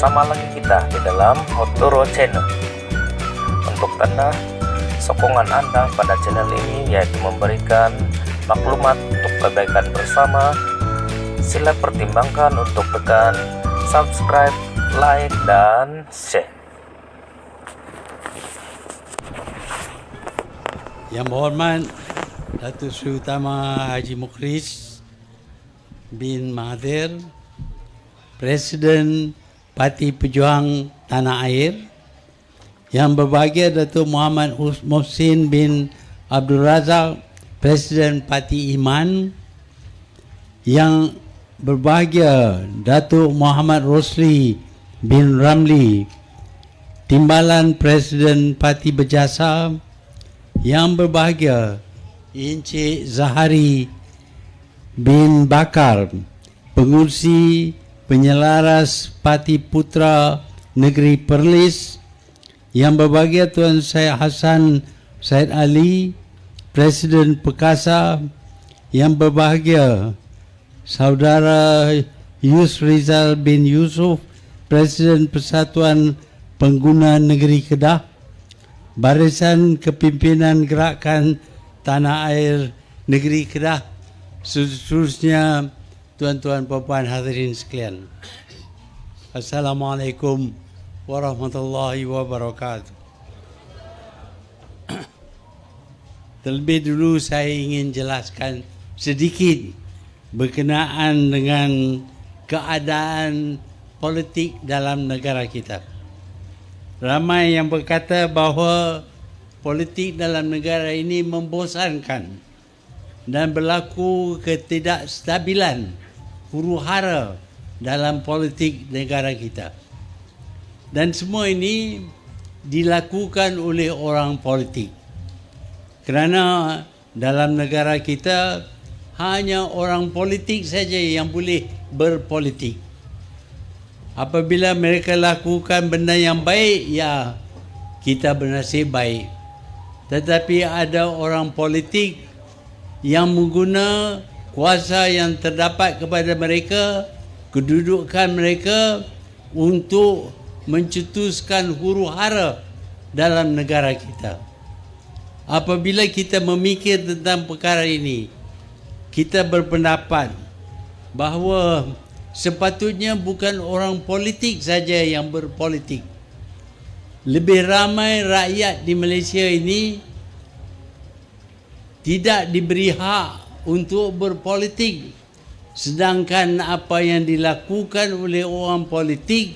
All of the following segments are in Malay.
bersama lagi kita di dalam Motoro Channel. Untuk tanda sokongan Anda pada channel ini yaitu memberikan maklumat untuk kebaikan bersama, sila pertimbangkan untuk tekan subscribe, like, dan share. Yang berhormat Datuk Seri Utama Haji Mukhlis bin Mahathir, Presiden Parti Pejuang Tanah Air, yang berbahagia Datuk Muhammad Muhsin bin Abdul Razak, Presiden Parti Iman, yang berbahagia Datuk Muhammad Rosli bin Ramli, Timbalan Presiden Parti Berjasa, yang berbahagia Encik Zahari bin Bakar, Pengurusi Penyelaras Parti Putra Negeri Perlis, yang berbahagia Tuan Syed Hassan Syed Ali, Presiden Perkasa, yang berbahagia Saudara Yusrizal bin Yusuf, Presiden Persatuan Pengguna Negeri Kedah, Barisan Kepimpinan Gerakan Tanah Air Negeri Kedah, seterusnya tuan-tuan puan-puan hadirin sekalian. Assalamualaikum warahmatullahi wabarakatuh. Terlebih dulu saya ingin jelaskan sedikit berkenaan dengan keadaan politik dalam negara kita. Ramai yang berkata bahawa politik dalam negara ini membosankan dan berlaku ketidakstabilan, huru-hara dalam politik negara kita. Dan semua ini dilakukan oleh orang politik. Kerana dalam negara kita hanya orang politik saja yang boleh berpolitik. Apabila mereka lakukan benda yang baik, ya kita bernasib baik. Tetapi ada orang politik yang mengguna kuasa yang terdapat kepada mereka, kedudukan mereka untuk mencetuskan huru-hara dalam negara kita. Apabila kita memikir tentang perkara ini, kita berpendapat bahawa sepatutnya bukan orang politik saja yang berpolitik. Lebih ramai rakyat di Malaysia ini tidak diberi hak untuk berpolitik, sedangkan apa yang dilakukan oleh orang politik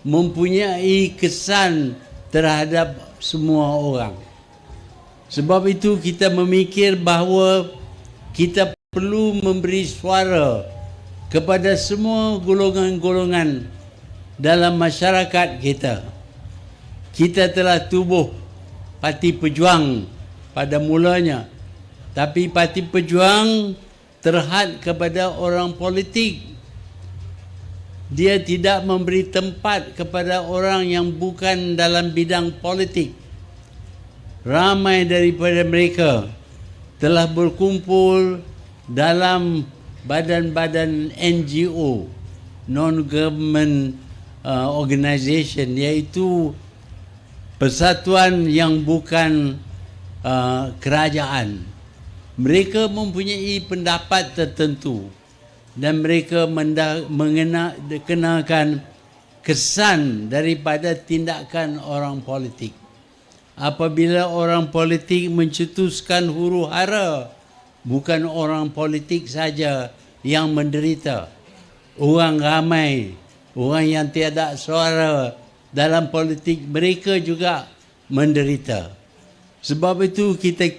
mempunyai kesan terhadap semua orang. Sebab itu kita memikir bahawa kita perlu memberi suara kepada semua golongan-golongan dalam masyarakat kita. Kita telah tubuh Parti Pejuang pada mulanya, tapi Parti Pejuang terhad kepada orang politik. Dia tidak memberi tempat kepada orang yang bukan dalam bidang politik. Ramai daripada mereka telah berkumpul dalam badan-badan NGO, non-government organisation, iaitu persatuan yang bukan kerajaan. Mereka mempunyai pendapat tertentu dan mereka mengenakan kesan daripada tindakan orang politik. Apabila orang politik mencetuskan huru-hara, bukan orang politik saja yang menderita. Orang ramai, orang yang tiada suara dalam politik, mereka juga menderita. Sebab itu kita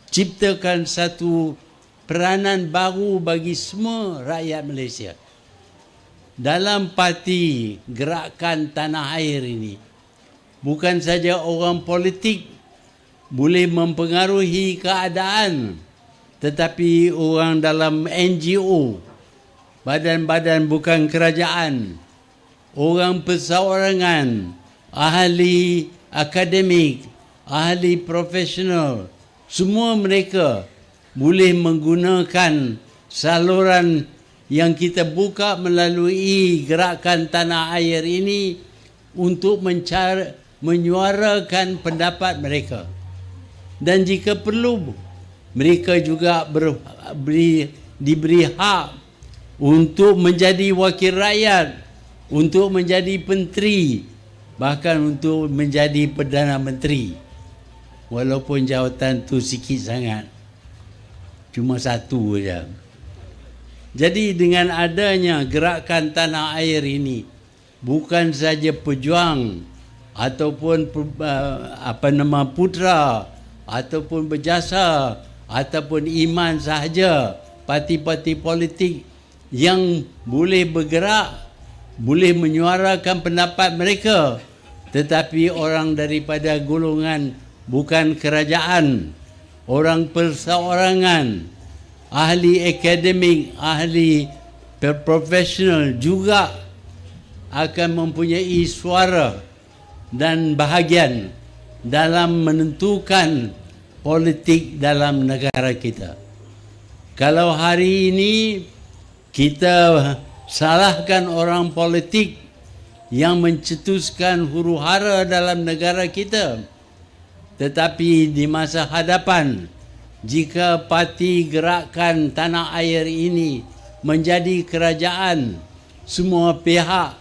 ciptakan satu peranan baru bagi semua rakyat Malaysia. Dalam parti Gerakan Tanah Air ini, bukan saja orang politik boleh mempengaruhi keadaan, tetapi orang dalam NGO, badan-badan bukan kerajaan, orang perseorangan, ahli akademik, ahli profesional, semua mereka boleh menggunakan saluran yang kita buka melalui gerakan tanah air ini untuk menyuarakan pendapat mereka. Dan jika perlu, mereka juga diberi hak untuk menjadi wakil rakyat, untuk menjadi menteri, bahkan untuk menjadi Perdana Menteri. Walaupun jawatan tu sikit sangat, cuma satu saja. Jadi dengan adanya gerakan tanah air ini, bukan saja pejuang ataupun putra ataupun berjasa ataupun iman sahaja parti-parti politik yang boleh bergerak, boleh menyuarakan pendapat mereka, tetapi orang daripada golongan bukan kerajaan, orang perseorangan, ahli akademik, ahli profesional juga akan mempunyai suara dan bahagian dalam menentukan politik dalam negara kita. Kalau hari ini kita salahkan orang politik yang mencetuskan huru-hara dalam negara kita, tetapi di masa hadapan, jika parti gerakan tanah air ini menjadi kerajaan, semua pihak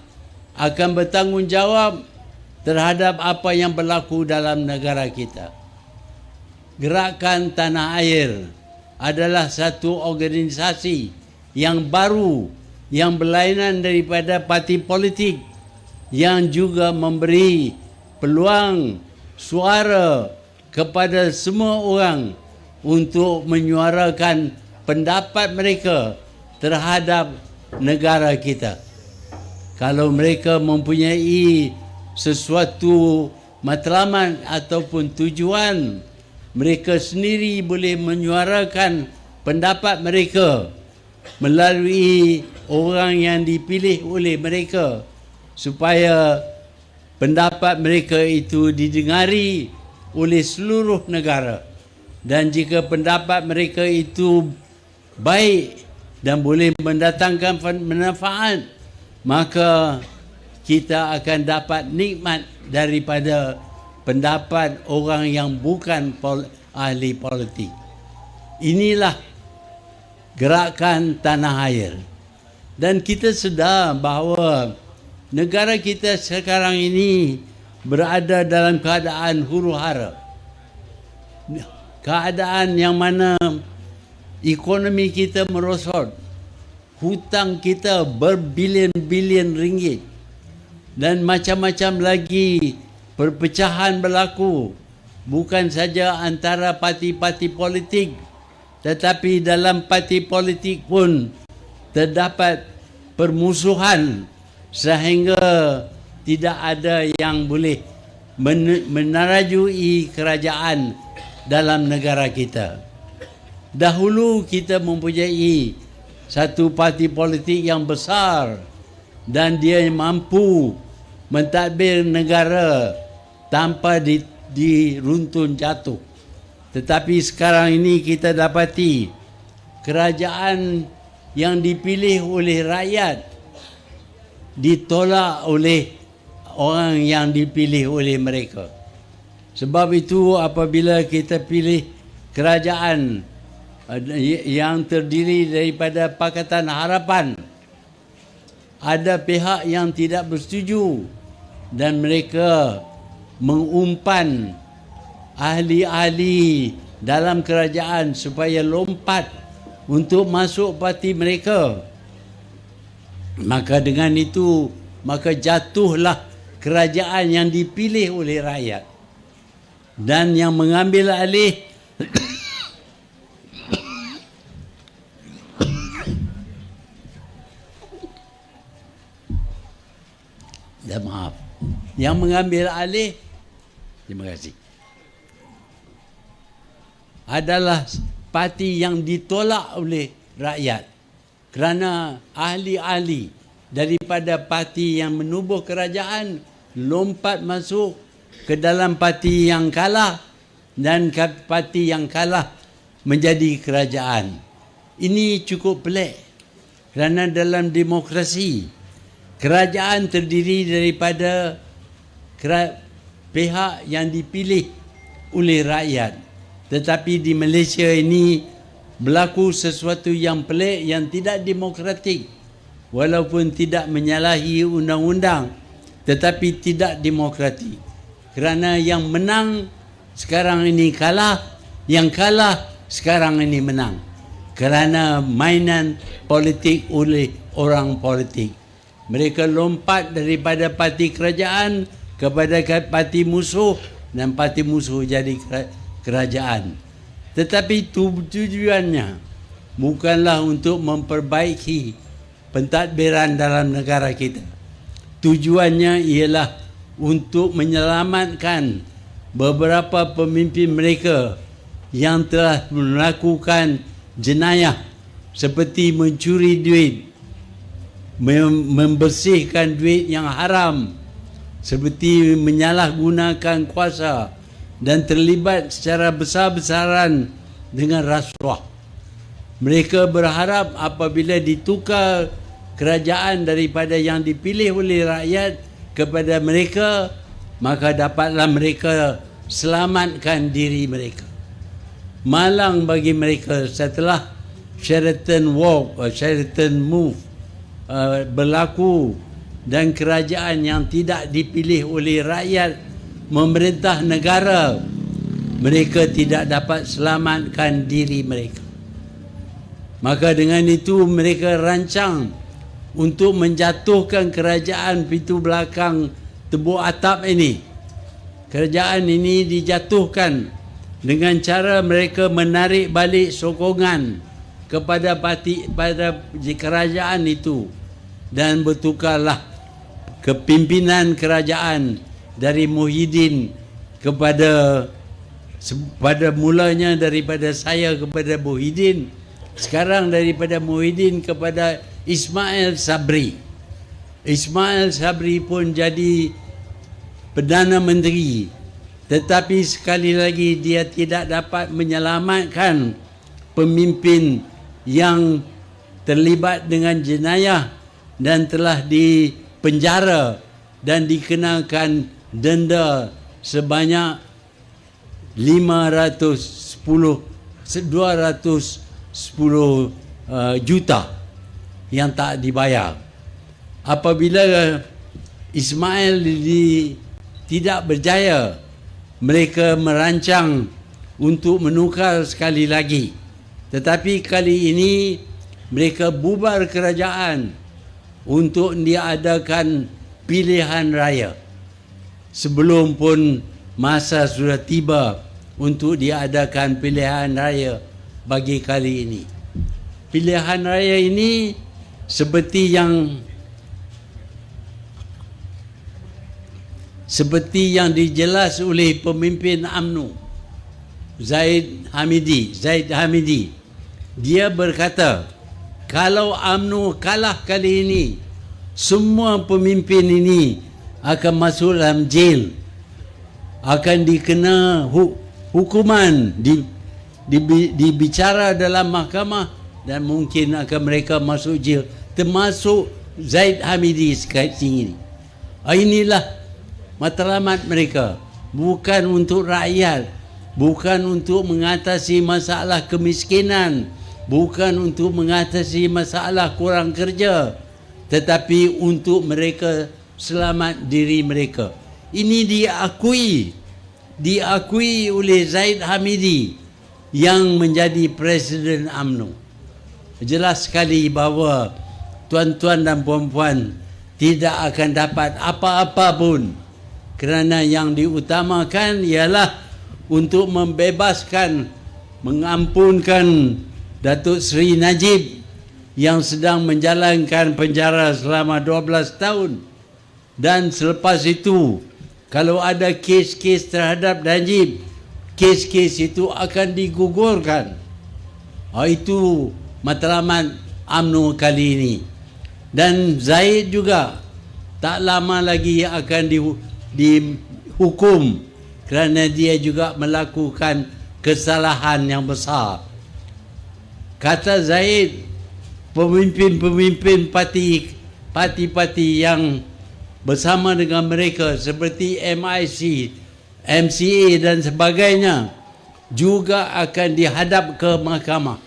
akan bertanggungjawab terhadap apa yang berlaku dalam negara kita. Gerakan tanah air adalah satu organisasi yang baru, yang berlainan daripada parti politik, yang juga memberi peluang suara kepada semua orang untuk menyuarakan pendapat mereka terhadap negara kita. Kalau mereka mempunyai sesuatu matlamat ataupun tujuan, mereka sendiri boleh menyuarakan pendapat mereka melalui orang yang dipilih oleh mereka, supaya pendapat mereka itu didengari oleh seluruh negara. Dan jika pendapat mereka itu baik dan boleh mendatangkan manfaat, maka kita akan dapat nikmat daripada pendapat orang yang bukan ahli politik. Inilah gerakan tanah air. Dan kita sedar bahawa negara kita sekarang ini berada dalam keadaan huru-hara. Keadaan yang mana ekonomi kita merosot, hutang kita berbilion-bilion ringgit, dan macam-macam lagi perpecahan berlaku, bukan saja antara parti-parti politik, tetapi dalam parti politik pun terdapat permusuhan, sehingga tidak ada yang boleh menarajui kerajaan dalam negara kita. Dahulu kita mempunyai satu parti politik yang besar dan dia mampu mentadbir negara tanpa diruntun jatuh. Tetapi sekarang ini kita dapati kerajaan yang dipilih oleh rakyat ditolak oleh orang yang dipilih oleh mereka. Sebab itu apabila kita pilih kerajaan yang terdiri daripada Pakatan Harapan, ada pihak yang tidak bersetuju dan mereka mengumpan ahli-ahli dalam kerajaan supaya lompat untuk masuk parti mereka. Maka dengan itu, maka jatuhlah kerajaan yang dipilih oleh rakyat. Dan yang mengambil alih maaf, yang mengambil alih, terima kasih, adalah parti yang ditolak oleh rakyat, kerana ahli-ahli daripada parti yang menubuh kerajaan lompat masuk ke dalam parti yang kalah, dan parti yang kalah menjadi kerajaan. Ini cukup pelik. Kerana dalam demokrasi, kerajaan terdiri daripada pihak yang dipilih oleh rakyat. Tetapi di Malaysia ini berlaku sesuatu yang pelik, yang tidak demokratik. Walaupun tidak menyalahi undang-undang, tetapi tidak demokratik. Kerana yang menang sekarang ini kalah, yang kalah sekarang ini menang. Kerana mainan politik oleh orang politik. Mereka lompat daripada parti kerajaan kepada parti musuh, dan parti musuh jadi kerajaan. Tetapi tujuannya bukanlah untuk memperbaiki pentadbiran dalam negara kita. Tujuannya ialah untuk menyelamatkan beberapa pemimpin mereka yang telah melakukan jenayah seperti mencuri duit, membersihkan duit yang haram, seperti menyalahgunakan kuasa dan terlibat secara besar-besaran dengan rasuah. Mereka berharap apabila ditukar kerajaan daripada yang dipilih oleh rakyat kepada mereka, maka dapatlah mereka selamatkan diri mereka. Malang bagi mereka setelah Sheraton Walk atau Sheraton Move berlaku dan kerajaan yang tidak dipilih oleh rakyat memerintah negara, mereka tidak dapat selamatkan diri mereka. Maka dengan itu mereka rancang untuk menjatuhkan kerajaan pintu belakang tebuk atap ini. Kerajaan ini dijatuhkan dengan cara mereka menarik balik sokongan kepada pada kerajaan itu, dan bertukarlah kepimpinan kerajaan dari Muhyiddin pada mulanya daripada saya kepada Muhyiddin, sekarang daripada Muhyiddin kepada Ismail Sabri. Ismail Sabri pun jadi Perdana Menteri, tetapi sekali lagi dia tidak dapat menyelamatkan pemimpin yang terlibat dengan jenayah dan telah dipenjara dan dikenakan denda sebanyak 210 juta yang tak dibayar. Apabila Ismail tidak berjaya, mereka merancang untuk menukar sekali lagi. Tetapi kali ini mereka bubar kerajaan untuk diadakan pilihan raya. Sebelum pun masa sudah tiba untuk diadakan pilihan raya bagi kali ini. Pilihan raya ini seperti yang dijelas oleh pemimpin UMNO Zaid Hamidi. Dia berkata, kalau UMNO kalah kali ini, semua pemimpin ini akan masuk dalam jail, akan dikena hukuman, dibicara dalam mahkamah, dan mungkin akan mereka masuk jail, termasuk Zaid Hamidi sekarang ini. Inilah matlamat mereka, bukan untuk rakyat, bukan untuk mengatasi masalah kemiskinan, bukan untuk mengatasi masalah kurang kerja, tetapi untuk mereka selamat diri mereka. Ini diakui oleh Zaid Hamidi yang menjadi Presiden UMNO. Jelas sekali bahawa tuan-tuan dan puan-puan tidak akan dapat apa-apa pun, kerana yang diutamakan ialah untuk membebaskan, mengampunkan Datuk Seri Najib yang sedang menjalankan penjara selama 12 tahun. Dan selepas itu, kalau ada kes-kes terhadap Najib, kes-kes itu akan digugurkan. Itu matlamat UMNO kali ini. Dan Zaid juga tak lama lagi akan dihukum kerana dia juga melakukan kesalahan yang besar. Kata Zaid, pemimpin-pemimpin parti yang bersama dengan mereka seperti MIC, MCA dan sebagainya juga akan dihadap ke mahkamah.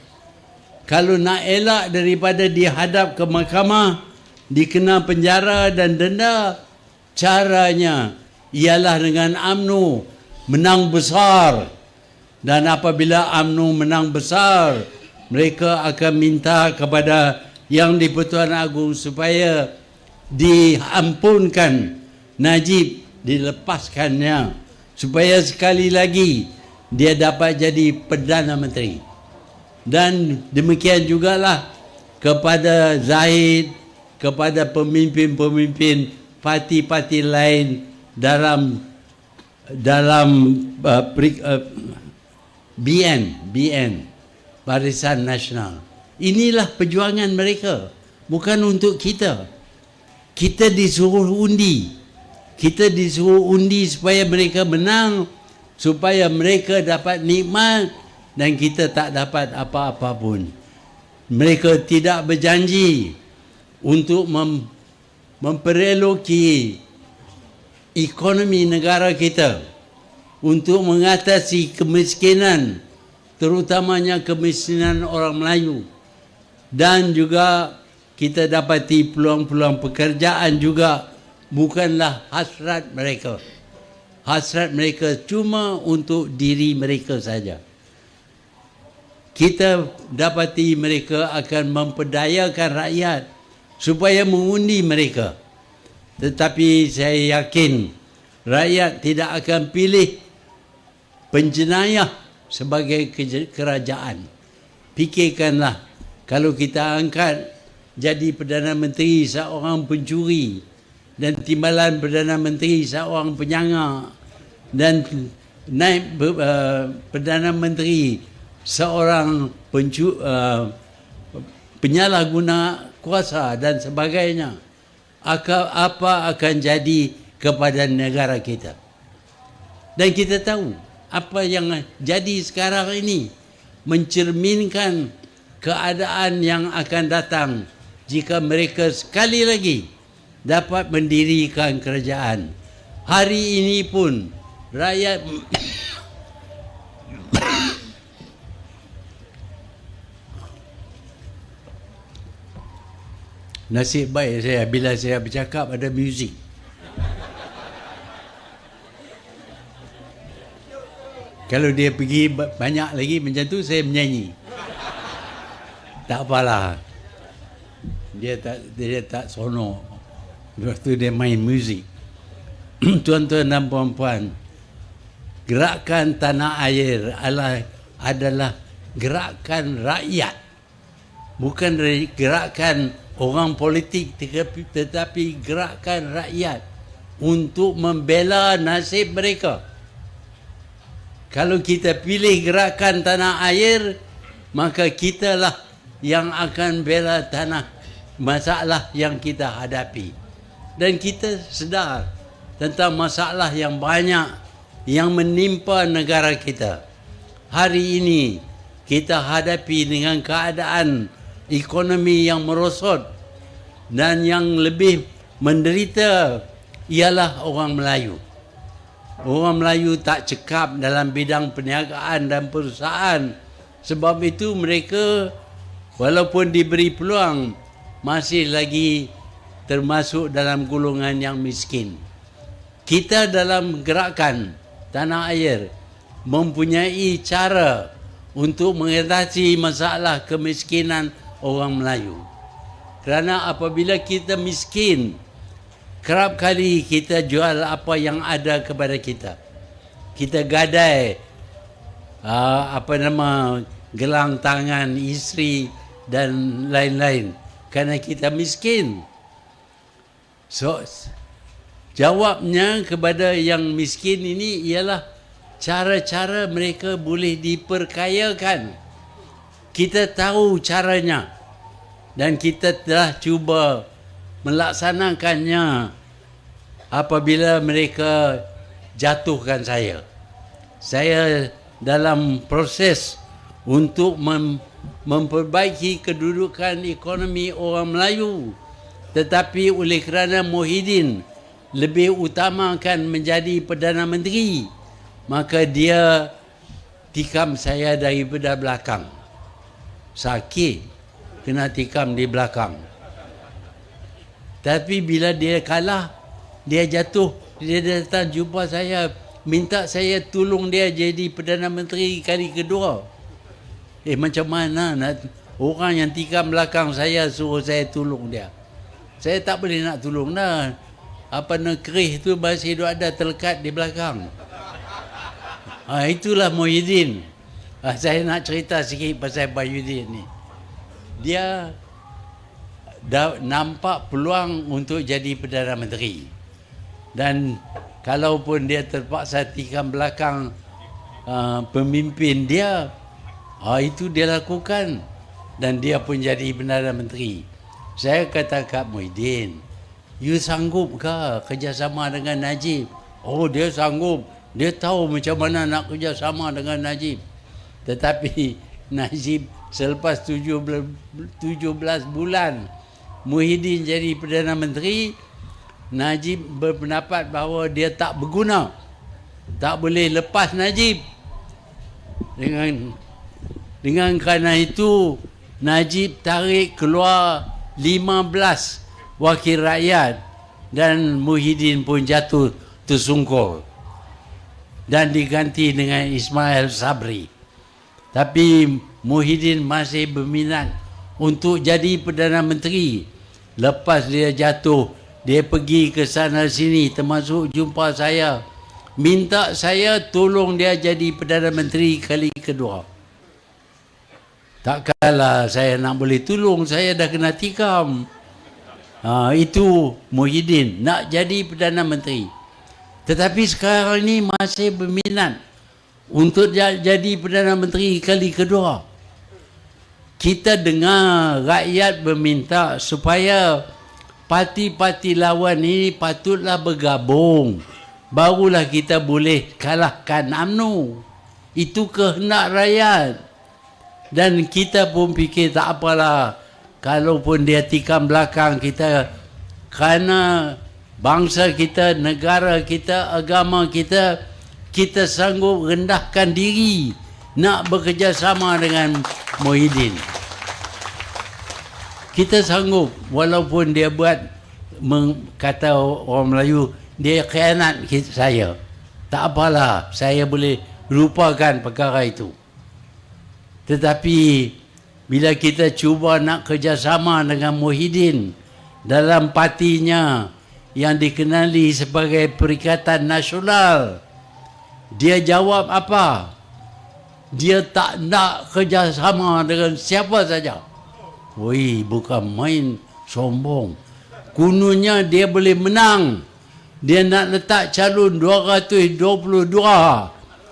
Kalau nak elak daripada dihadap ke mahkamah, dikena penjara dan denda, caranya ialah dengan UMNO menang besar. Dan apabila UMNO menang besar, mereka akan minta kepada Yang di-Pertuan Agong supaya diampunkan Najib, dilepaskannya, supaya sekali lagi dia dapat jadi Perdana Menteri. Dan demikian jugalah kepada Zahid, kepada pemimpin-pemimpin parti-parti lain dalam BN, Barisan Nasional. Inilah perjuangan mereka, bukan untuk kita. Kita disuruh undi. Kita disuruh undi supaya mereka menang, supaya mereka dapat nikmat dan kita tak dapat apa-apa pun. Mereka tidak berjanji untuk mempereloki ekonomi negara kita, untuk mengatasi kemiskinan, terutamanya kemiskinan orang Melayu. Dan juga kita dapati peluang-peluang pekerjaan juga bukanlah hasrat mereka. Hasrat mereka cuma untuk diri mereka saja. Kita dapati mereka akan memperdayakan rakyat supaya mengundi mereka. Tetapi saya yakin rakyat tidak akan pilih penjenayah sebagai kerajaan. Fikirkanlah, kalau kita angkat jadi Perdana Menteri seorang pencuri, dan timbalan Perdana Menteri seorang penyangga, dan naik Perdana Menteri seorang penyalahguna kuasa dan sebagainya, apa akan jadi kepada negara kita? Dan kita tahu apa yang jadi sekarang ini mencerminkan keadaan yang akan datang jika mereka sekali lagi dapat mendirikan kerajaan. Hari ini pun rakyat nasib baik saya bila saya bercakap ada muzik. Kalau dia pergi banyak lagi macam tu, saya menyanyi. Tak apalah. Dia tak sonok. Waktu dia main muzik. Tuan-tuan dan puan-puan, gerakan tanah air adalah gerakan rakyat. Bukan gerakan orang politik, tetapi gerakan rakyat untuk membela nasib mereka. Kalau kita pilih gerakan tanah air, maka kitalah yang akan bela tanah masalah yang kita hadapi. Dan kita sedar tentang masalah yang banyak yang menimpa negara kita. Hari ini kita hadapi dengan keadaan ekonomi yang merosot, dan yang lebih menderita ialah orang Melayu. Orang Melayu tak cekap dalam bidang perniagaan dan perusahaan. Sebab itu mereka walaupun diberi peluang masih lagi termasuk dalam golongan yang miskin. Kita dalam gerakan tanah air mempunyai cara untuk mengatasi masalah kemiskinan orang Melayu. Kerana apabila kita miskin, kerap kali kita jual apa yang ada kepada kita. Kita gadai gelang tangan isteri dan lain-lain kerana kita miskin. So, jawabnya kepada yang miskin ini ialah cara-cara mereka boleh diperkayakan. Kita tahu caranya dan kita telah cuba melaksanakannya apabila mereka jatuhkan saya. Saya dalam proses untuk memperbaiki kedudukan ekonomi orang Melayu. Tetapi oleh kerana Muhyiddin lebih utamakan menjadi Perdana Menteri, maka dia tikam saya daripada belakang. Sakit kena tikam di belakang. Tapi bila dia kalah, dia jatuh, dia datang jumpa saya, minta saya tolong dia jadi Perdana Menteri kali kedua. Macam mana nak orang yang tikam belakang saya suruh saya tolong dia? Saya tak boleh nak tolong dah. Apa nekerih tu masih ada terlekat di belakang. Itulah Muhyiddin. Saya nak cerita sikit pasal Muhyiddin ni. Dia dah nampak peluang untuk jadi Perdana Menteri. Dan kalaupun dia terpaksa tikam belakang pemimpin dia, itu dia lakukan. Dan dia pun jadi Perdana Menteri. Saya kata kat Muhyiddin, you sanggup ke kerjasama dengan Najib? Oh, dia sanggup. Dia tahu macam mana nak kerjasama dengan Najib. Tetapi Najib selepas 17 bulan Muhyiddin jadi Perdana Menteri, Najib berpendapat bahawa dia tak berguna. Tak boleh lepas Najib. Dengan kerana itu, Najib tarik keluar 15 wakil rakyat dan Muhyiddin pun jatuh tersungkur dan diganti dengan Ismail Sabri. Tapi Muhyiddin masih berminat untuk jadi Perdana Menteri. Lepas dia jatuh, dia pergi ke sana sini, termasuk jumpa saya, minta saya tolong dia jadi Perdana Menteri kali kedua. Takkanlah saya nak boleh tolong, saya dah kena tikam. Itu Muhyiddin nak jadi Perdana Menteri. Tetapi sekarang ni masih berminat untuk jadi Perdana Menteri kali kedua. Kita dengar rakyat berminta supaya parti-parti lawan ini patutlah bergabung. Barulah kita boleh kalahkan UMNO. Itu kehendak rakyat. Dan kita pun fikir tak apalah, kalaupun dia tikam belakang kita, kerana bangsa kita, negara kita, agama kita, kita sanggup rendahkan diri nak bekerjasama dengan Muhyiddin. Kita sanggup, walaupun dia buat, kata orang Melayu, dia khianat saya. Tak apalah, saya boleh lupakan perkara itu. Tetapi bila kita cuba nak kerjasama dengan Muhyiddin dalam partinya yang dikenali sebagai Perikatan Nasional, dia jawab apa? Dia tak nak kerjasama dengan siapa saja. Woi, bukan main sombong. Kononnya dia boleh menang. Dia nak letak calon 222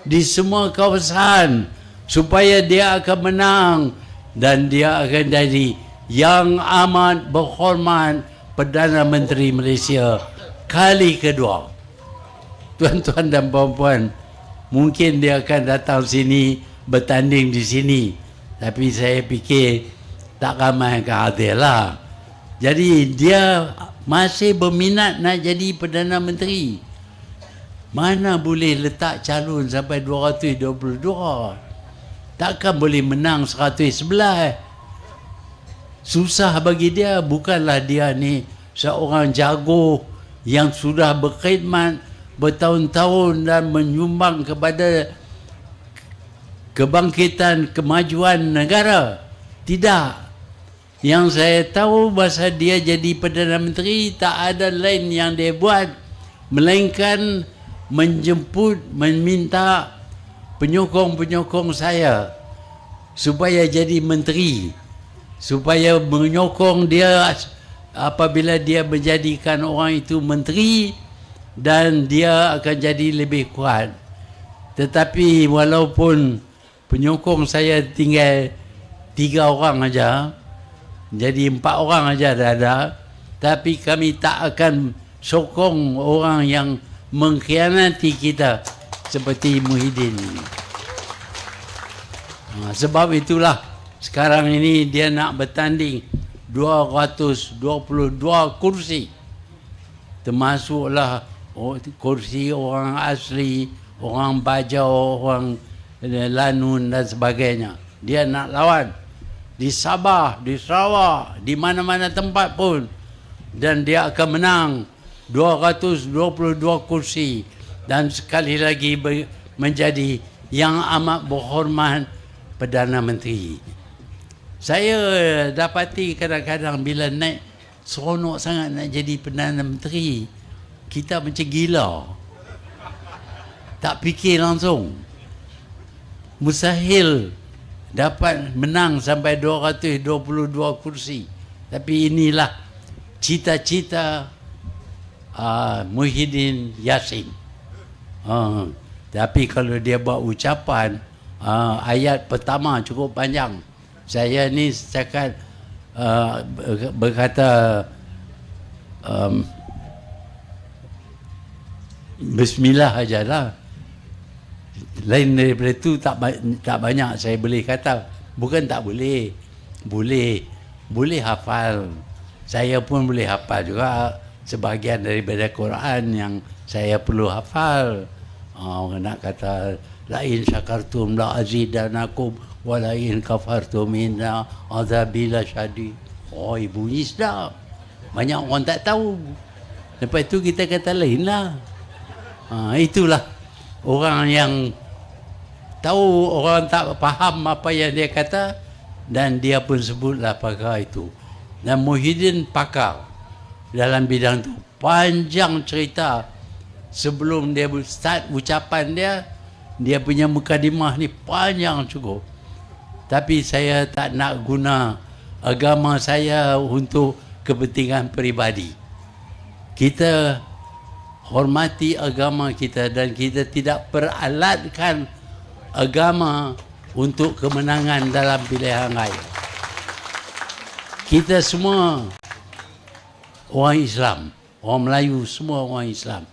di semua kawasan supaya dia akan menang dan dia akan jadi yang amat berhormat Perdana Menteri Malaysia kali kedua. Tuan-tuan dan puan-puan, mungkin dia akan datang sini bertanding di sini, tapi saya fikir tak ramai akan hadir lah. Jadi dia masih berminat nak jadi Perdana Menteri. Mana boleh letak calon sampai 222? Takkan boleh menang 111. Susah bagi dia. Bukanlah dia ni seorang jago yang sudah berkhidmat bertahun-tahun dan menyumbang kepada kebangkitan kemajuan negara. Tidak. Yang saya tahu masa dia jadi Perdana Menteri, tak ada lain yang dia buat melainkan menjemput, meminta penyokong-penyokong saya supaya jadi menteri, supaya menyokong dia apabila dia menjadikan orang itu menteri dan dia akan jadi lebih kuat. Tetapi walaupun penyokong saya tinggal 3 orang aja, jadi 4 orang aja dah ada, tapi kami tak akan sokong orang yang mengkhianati kita seperti Muhyiddin. Sebab itulah Sekarang ini dia nak bertanding 222 kursi. Termasuklah kursi orang asli, orang Bajau, orang Lanun dan sebagainya. Dia nak lawan di Sabah, di Sarawak, di mana-mana tempat pun. Dan dia akan menang 222 kursi. Dan sekali lagi menjadi yang amat berhormat Perdana Menteri. Saya dapati kadang-kadang bila naik seronok sangat nak jadi Perdana Menteri, kita macam gila. Tak fikir langsung. Mustahil dapat menang sampai 222 kursi. Tapi inilah cita-cita Muhyiddin Yassin. Tapi kalau dia buat ucapan, ayat pertama cukup panjang. Saya ni setakat berkata Bismillah ajalah. Lain daripada itu tak banyak saya boleh kata. Bukan tak boleh. Boleh hafal. Saya pun boleh hafal juga sebahagian daripada Quran yang saya perlu hafal. Orang nak kata la in syakartum la azidanakum wa la in kafartum inna azabi lasyadid. Bunyi sedap. Banyak orang tak tahu. Lepas itu kita kata lainlah. Itulah orang yang tahu, orang tak faham apa yang dia kata, dan dia pun sebutlah pakar itu. Dan Muhyiddin pakar dalam bidang itu. Panjang cerita sebelum dia start ucapan dia punya mukadimah ni panjang cukup. Tapi saya tak nak guna agama saya untuk kepentingan peribadi. Kita hormati agama kita dan kita tidak peralatkan agama untuk kemenangan dalam pilihan raya. Kita semua orang Islam, orang Melayu, semua orang Islam.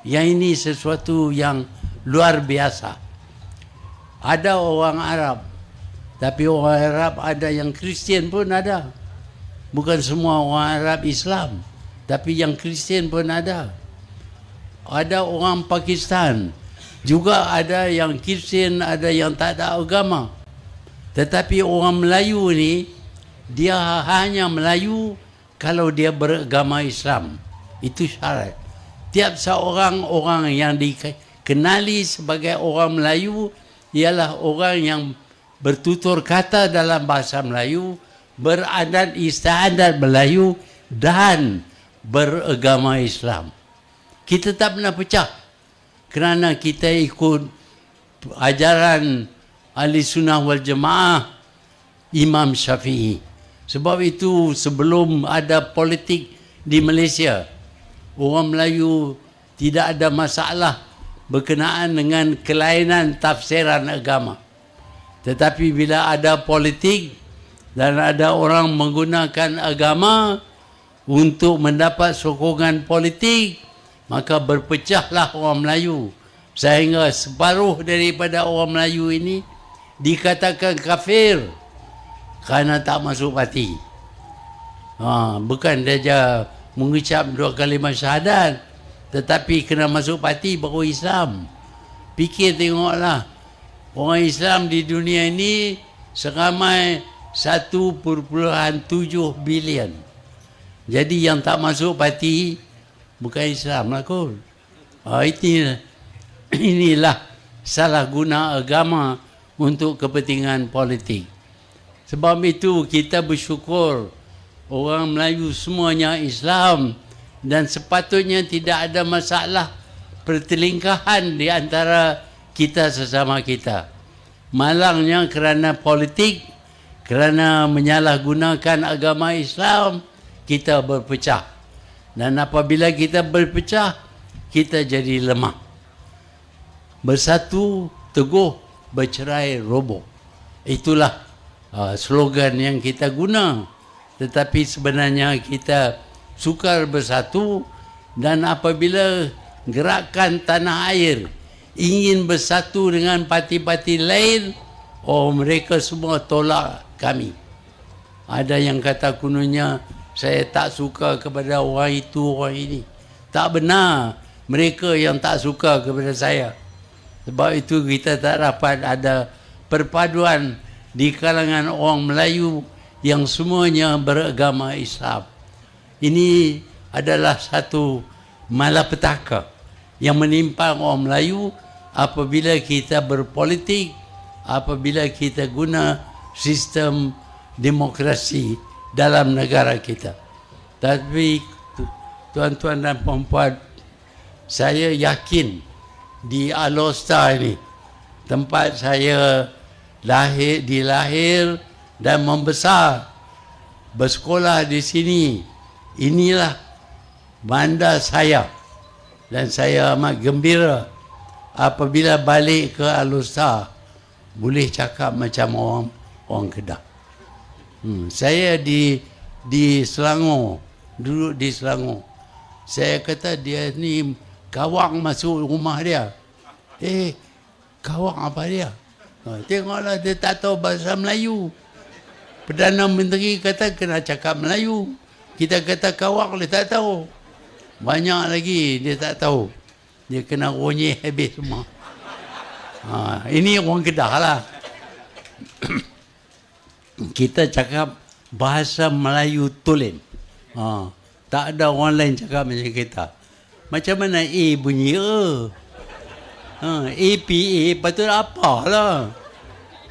Yang ini sesuatu yang luar biasa. Ada orang Arab, tapi orang Arab ada yang Kristian pun ada. Bukan semua orang Arab Islam, tapi yang Kristian pun ada. Ada orang Pakistan, juga ada yang Kristian, ada yang tak ada agama. Tetapi orang Melayu ni, dia hanya Melayu kalau dia beragama Islam. Itu syarat. Tiap seorang orang yang dikenali sebagai orang Melayu ialah orang yang bertutur kata dalam bahasa Melayu, beradat istiadat Melayu dan beragama Islam. Kita tak pernah pecah kerana kita ikut ajaran Ahli Sunnah wal Jamaah Imam Syafi'i. Sebab itu sebelum ada politik di Malaysia, orang Melayu tidak ada masalah berkenaan dengan kelainan tafsiran agama. Tetapi bila ada politik dan ada orang menggunakan agama untuk mendapat sokongan politik, maka berpecahlah orang Melayu. Sehingga separuh daripada orang Melayu ini dikatakan kafir kerana tak masuk parti. Bukan dia mengucap 2 kalimah syahadat, tetapi kena masuk parti baru Islam. Fikir tengoklah, orang Islam di dunia ini seramai 1.7 bilion. Jadi yang tak masuk parti bukan Islam lah kot. Inilah salah guna agama untuk kepentingan politik. Sebab itu kita bersyukur orang Melayu semuanya Islam dan sepatutnya tidak ada masalah pertelingkahan di antara kita sesama kita. Malangnya kerana politik, kerana menyalahgunakan agama Islam, kita berpecah. Dan apabila kita berpecah, kita jadi lemah. Bersatu, teguh, bercerai, roboh. Itulah slogan yang kita guna. Tetapi sebenarnya kita sukar bersatu, dan apabila gerakan tanah air ingin bersatu dengan parti-parti lain, mereka semua tolak kami. Ada yang kata kononnya saya tak suka kepada orang itu, orang ini. Tak benar, mereka yang tak suka kepada saya. Sebab itu kita tak dapat ada perpaduan di kalangan orang Melayu yang semuanya beragama Islam. Ini adalah satu malapetaka yang menimpa orang Melayu apabila kita berpolitik, apabila kita guna sistem demokrasi dalam negara kita. Tapi tuan-tuan dan puan-puan, saya yakin di Alor-Star ini, tempat saya dilahir dan membesar, bersekolah di sini, inilah bandar saya. Dan saya amat gembira apabila balik ke Alor-Star boleh cakap macam orang Kedah. Saya di Selangor, duduk di Selangor. Saya kata dia ni kawang masuk rumah dia. Kawang apa dia? Tengoklah dia tak tahu bahasa Melayu. Perdana Menteri kata kena cakap Melayu. Kita kata kawang dia tak tahu. Banyak lagi dia tak tahu. Dia kena ronyeh habis semua. Ini orang Kedah lah. Kita cakap bahasa Melayu tulen. Tak ada orang lain cakap macam kita. Macam mana A bunyi APA patut apalah.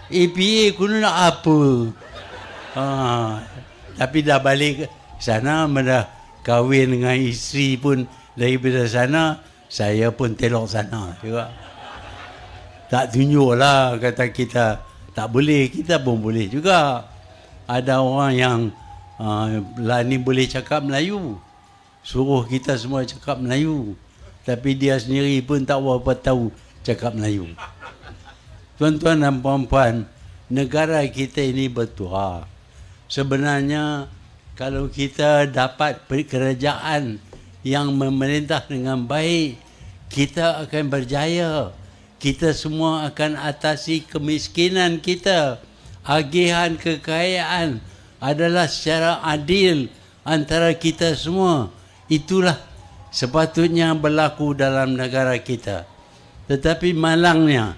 APA kuno nak apa? Tapi dah balik sana, dah kahwin dengan isteri pun daripada sana, saya pun telok sana juga. Tak tunjuklah kata kita tak boleh, kita pun boleh juga. Ada orang yang lah ni boleh cakap Melayu, suruh kita semua cakap Melayu, tapi dia sendiri pun tak berapa tahu cakap Melayu. Tuan-tuan dan puan-puan, negara kita ini bertuah. Sebenarnya kalau kita dapat kerajaan yang memerintah dengan baik, kita akan berjaya. Kita semua akan atasi kemiskinan kita. Agihan kekayaan adalah secara adil antara kita semua. Itulah sepatutnya berlaku dalam negara kita. Tetapi malangnya,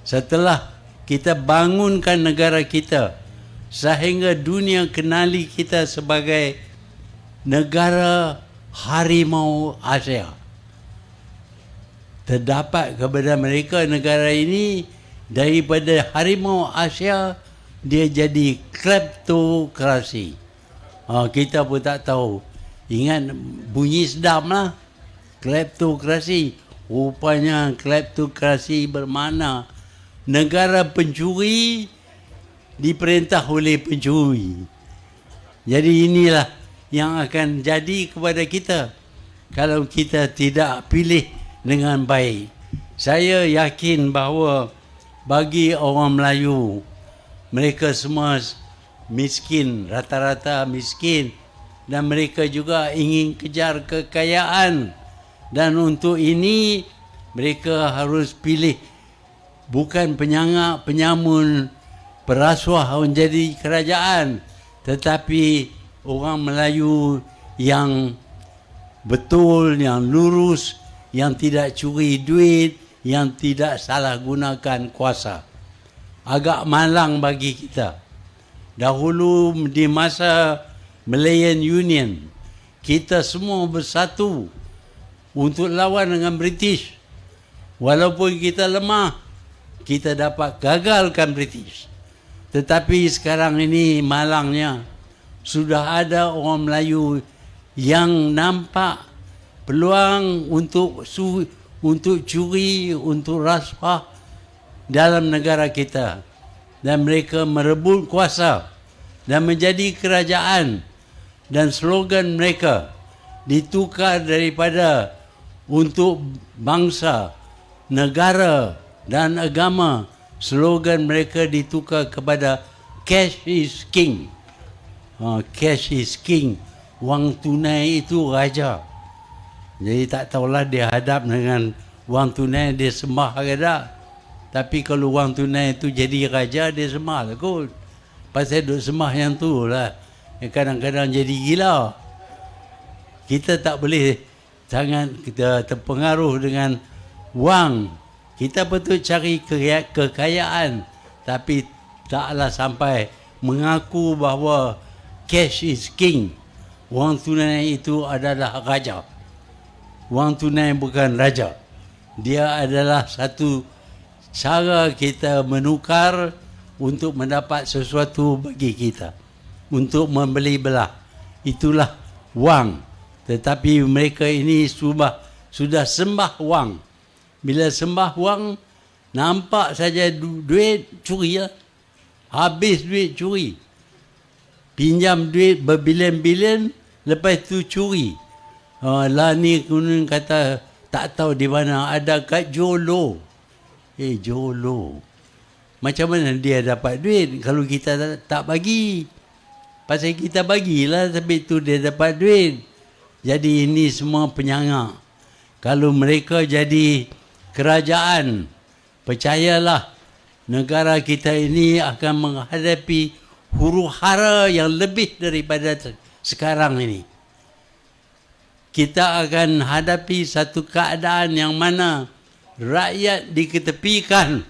setelah kita bangunkan negara kita sehingga dunia kenali kita sebagai negara harimau Asia, terdapat kepada mereka negara ini daripada harimau Asia dia jadi kleptokrasi. Kita pun tak tahu. Ingat bunyi sedap lah, kleptokrasi. Rupanya kleptokrasi bermakna negara pencuri diperintah oleh pencuri. Jadi inilah yang akan jadi kepada kita kalau kita tidak pilih dengan baik. Saya yakin bahawa bagi orang Melayu, mereka semua miskin, rata-rata miskin, dan mereka juga ingin kejar kekayaan. Dan untuk ini mereka harus pilih bukan penyangak, penyamun, perasuah menjadi kerajaan, tetapi orang Melayu yang betul, yang lurus, yang tidak curi duit, yang tidak salah gunakan kuasa. Agak malang bagi kita. Dahulu di masa Malayan Union, kita semua bersatu untuk lawan dengan British. Walaupun kita lemah, kita dapat gagalkan British. Tetapi sekarang ini malangnya, sudah ada orang Melayu yang nampak peluang untuk curi, untuk rasuah dalam negara kita. Dan mereka merebut kuasa dan menjadi kerajaan. Dan slogan mereka ditukar daripada untuk bangsa, negara dan agama. Slogan mereka ditukar kepada cash is king. Cash is king. Wang tunai itu raja. Jadi tak tahulah dia hadap dengan wang tunai dia sembah ke tak. Tapi kalau wang tunai itu jadi raja, dia sembah lah kot. pasal duk sembah yang tu lah. Kadang-kadang jadi gila. Kita tak boleh sangat kita terpengaruh dengan wang. Kita betul cari kekayaan, tapi taklah sampai mengaku bahawa cash is king. Wang tunai itu adalah raja. Wang tunai bukan raja. Dia adalah satu cara kita menukar untuk mendapat sesuatu bagi kita, untuk membeli belah. Itulah wang. Tetapi mereka ini sudah sembah wang. Bila sembah wang, nampak saja duit curi lah. Habis duit curi. Pinjam duit berbilion-bilion, lepas tu curi. Lah ni kemudian kata tak tahu di mana, ada kat Jolo. Jolo. Macam mana dia dapat duit kalau kita tak bagi? Pasal kita bagilah, tapi tu dia dapat duit. Jadi ini semua penyangak. Kalau mereka jadi kerajaan, percayalah negara kita ini akan menghadapi huru-hara yang lebih daripada sekarang ini. Kita akan hadapi satu keadaan yang mana rakyat diketepikan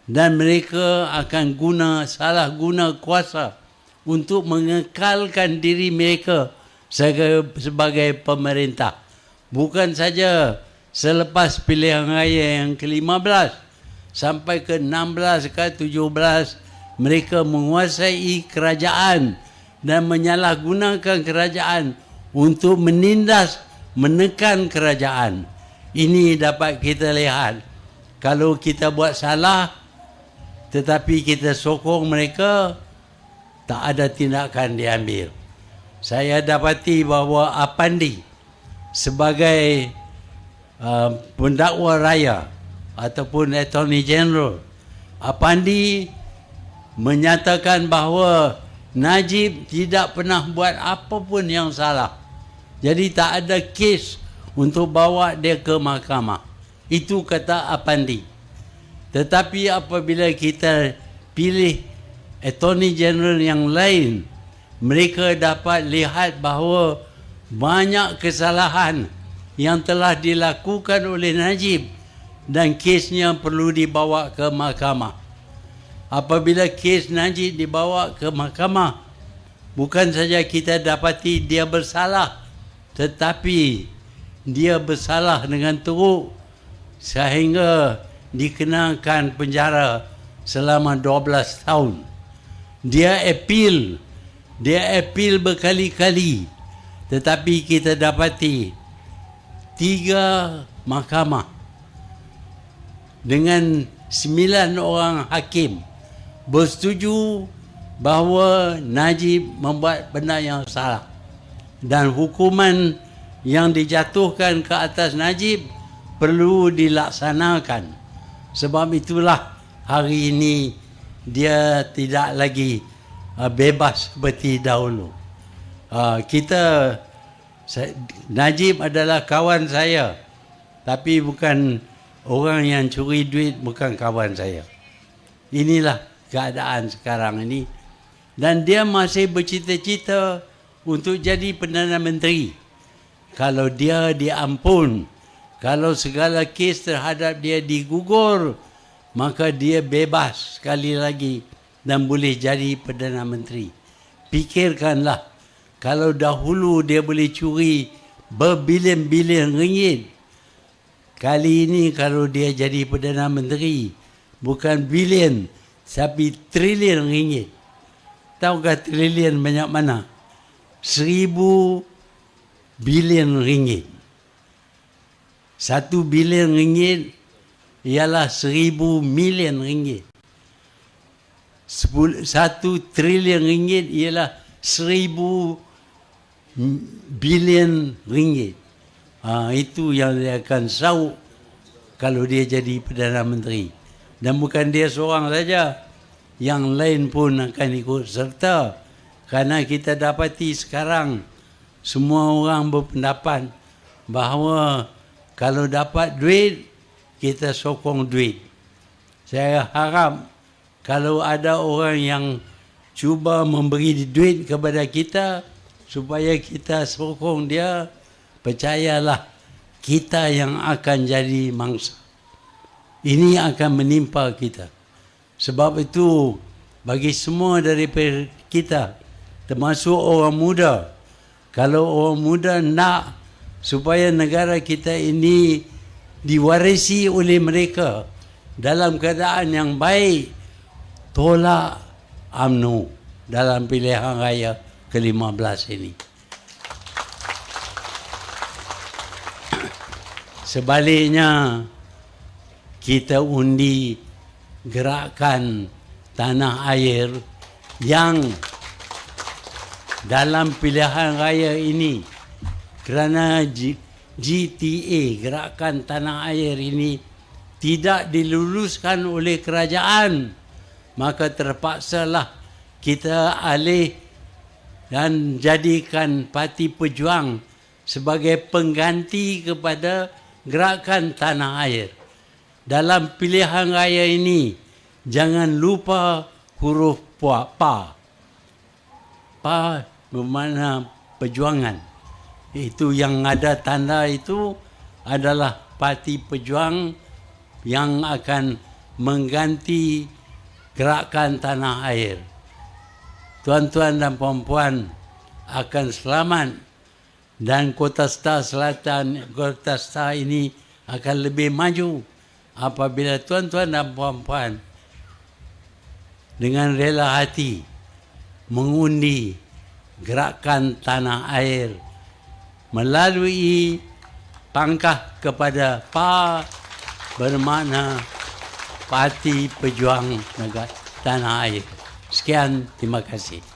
dan mereka akan salah guna kuasa untuk mengekalkan diri mereka sebagai pemerintah. Bukan saja selepas pilihan raya yang ke-15 sampai ke-16 ke 17 mereka menguasai kerajaan dan menyalahgunakan kerajaan untuk menindas, menekan kerajaan. Ini dapat kita lihat. Kalau kita buat salah tetapi kita sokong mereka, tak ada tindakan diambil. Saya dapati bahawa Apandi sebagai pendakwa raya ataupun Attorney General, Apandi menyatakan bahawa Najib tidak pernah buat apa pun yang salah. Jadi tak ada kes untuk bawa dia ke mahkamah. Itu kata Apandi. Tetapi apabila kita pilih Attorney General yang lain, mereka dapat lihat bahawa banyak kesalahan yang telah dilakukan oleh Najib dan kesnya perlu dibawa ke mahkamah. Apabila kes Najib dibawa ke mahkamah, bukan saja kita dapati dia bersalah, tetapi dia bersalah dengan teruk sehingga dikenakan penjara selama 12 tahun. Dia appeal berkali-kali, tetapi kita dapati 3 mahkamah dengan 9 orang hakim bersetuju bahawa Najib membuat benda yang salah dan hukuman yang dijatuhkan ke atas Najib perlu dilaksanakan. Sebab itulah hari ini dia tidak lagi bebas seperti dahulu. Najib adalah kawan saya, tapi bukan orang yang curi duit, bukan kawan saya. Inilah keadaan sekarang ini. Dan dia masih bercita-cita untuk jadi Perdana Menteri. Kalau dia diampun, kalau segala kes terhadap dia digugur, maka dia bebas sekali lagi dan boleh jadi Perdana Menteri. Pikirkanlah, kalau dahulu dia boleh curi berbilion-bilion ringgit, kali ini kalau dia jadi Perdana Menteri, bukan bilion, tapi trilion ringgit. Tahukah trilion banyak mana? 1000 bilion ringgit. 1 bilion ringgit ialah 1000 milion ringgit. 1 trilion ringgit ialah 1000 bilion ringgit. Itu yang dia akan sauk kalau dia jadi Perdana Menteri. Dan bukan dia seorang saja, yang lain pun akan ikut serta. Kerana kita dapati sekarang semua orang berpendapat bahawa kalau dapat duit, kita sokong duit. Saya harap kalau ada orang yang cuba memberi duit kepada kita supaya kita sokong dia, percayalah kita yang akan jadi mangsa. Ini akan menimpa kita. Sebab itu bagi semua daripada kita, termasuk orang muda, kalau orang muda nak supaya negara kita ini diwarisi oleh mereka dalam keadaan yang baik, tolak UMNO dalam pilihan raya ke-15 ini. Sebaliknya, kita undi gerakan tanah air yang dalam pilihan raya ini, kerana GTA, gerakan tanah air ini tidak diluluskan oleh kerajaan, maka terpaksalah kita alih dan jadikan Parti Pejuang sebagai pengganti kepada gerakan tanah air. Dalam pilihan raya ini, jangan lupa huruf PA. PA bermakna perjuangan. Itu yang ada tanda itu adalah Parti Pejuang yang akan mengganti gerakan tanah air. Tuan-tuan dan puan-puan akan selamat dan Kota Star Selatan, Kota Star ini akan lebih maju apabila tuan-tuan dan puan-puan dengan rela hati mengundi gerakan tanah air melalui pangkah kepada PA bermakna Parti Pejuang Negara Tanah Air. Sekian, terima kasih.